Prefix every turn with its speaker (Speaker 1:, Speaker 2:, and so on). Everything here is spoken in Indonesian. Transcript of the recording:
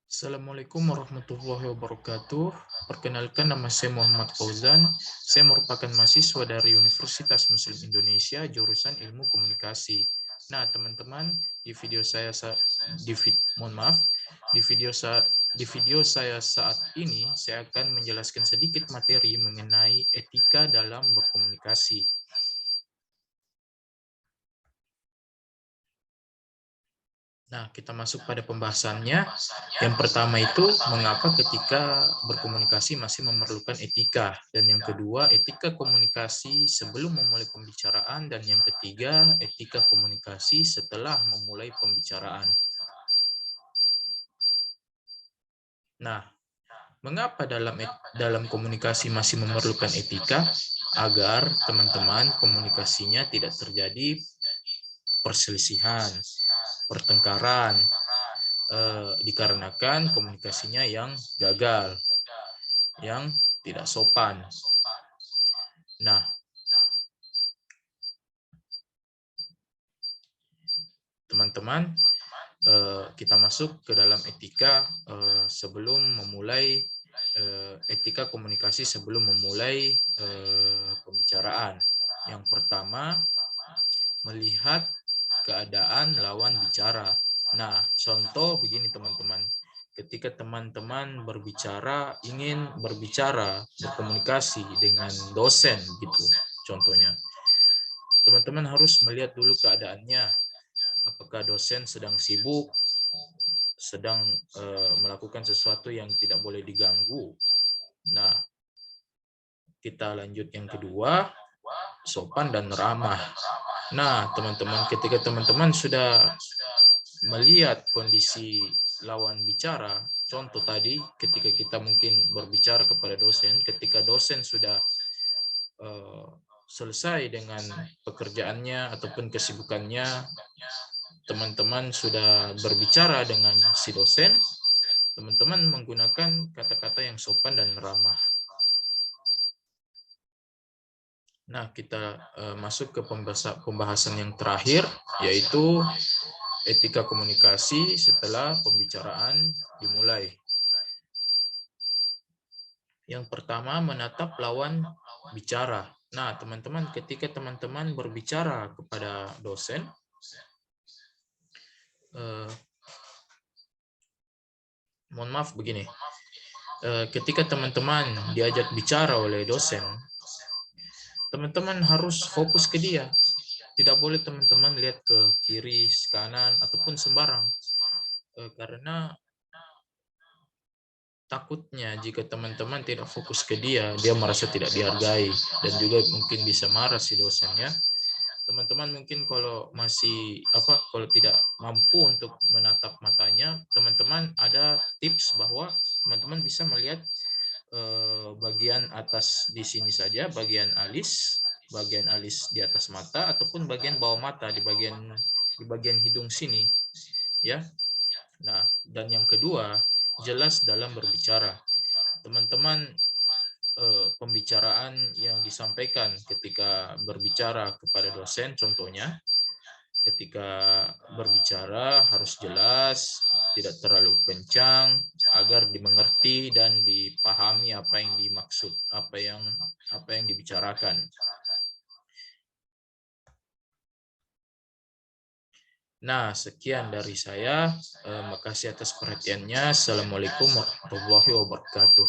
Speaker 1: Assalamualaikum warahmatullahi wabarakatuh. Perkenalkan, nama saya Muhammad Fauzan. Saya merupakan mahasiswa dari Universitas Muslim Indonesia, jurusan Ilmu Komunikasi. Nah, teman-teman, di video saya saat ini saya akan menjelaskan sedikit materi mengenai etika dalam berkomunikasi. Nah, kita masuk pada pembahasannya. Yang pertama itu, mengapa ketika berkomunikasi masih memerlukan etika. Dan yang kedua, etika komunikasi sebelum memulai pembicaraan. Dan yang ketiga, etika komunikasi setelah memulai pembicaraan. Nah, mengapa dalam komunikasi masih memerlukan etika? Agar teman-teman komunikasinya tidak terjadi perselisihan, pertengkaran, dikarenakan komunikasinya yang gagal, yang tidak sopan. Nah, teman-teman, kita masuk ke dalam etika sebelum memulai etika komunikasi sebelum memulai pembicaraan. Yang pertama, melihat keadaan lawan bicara. Nah, contoh begini teman-teman. Ketika teman-teman ingin berbicara, berkomunikasi dengan dosen gitu, contohnya. Teman-teman harus melihat dulu keadaannya. Apakah dosen sedang sibuk, sedang melakukan sesuatu yang tidak boleh diganggu. Nah, kita lanjut yang kedua, sopan dan ramah. Nah, teman-teman, ketika teman-teman sudah melihat kondisi lawan bicara, contoh tadi ketika kita mungkin berbicara kepada dosen, ketika dosen sudah selesai dengan pekerjaannya ataupun kesibukannya, teman-teman sudah berbicara dengan si dosen, teman-teman menggunakan kata-kata yang sopan dan ramah. Nah, kita masuk ke pembahasan yang terakhir, yaitu etika komunikasi setelah pembicaraan dimulai. Yang pertama, menatap lawan bicara. Nah, teman-teman, ketika teman-teman berbicara kepada dosen, mohon maaf begini, ketika teman-teman diajak bicara oleh dosen, teman-teman harus fokus ke dia. Tidak boleh teman-teman lihat ke kiri, kanan, ataupun sembarang. Karena takutnya jika teman-teman tidak fokus ke dia, dia merasa tidak dihargai dan juga mungkin bisa marah si dosennya. Teman-teman mungkin kalau kalau tidak mampu untuk menatap matanya, teman-teman ada tips bahwa teman-teman bisa melihat bagian atas di sini saja, bagian alis di atas mata ataupun bagian bawah mata di bagian hidung sini, ya. Nah, dan yang kedua, jelas dalam berbicara. Teman-teman, pembicaraan yang disampaikan ketika berbicara kepada dosen, contohnya, ketika berbicara harus jelas, tidak terlalu kencang, agar dimengerti dan dipahami apa yang dimaksud, apa yang dibicarakan. Nah, sekian dari saya. Makasih atas perhatiannya. Assalamualaikum warahmatullahi wabarakatuh.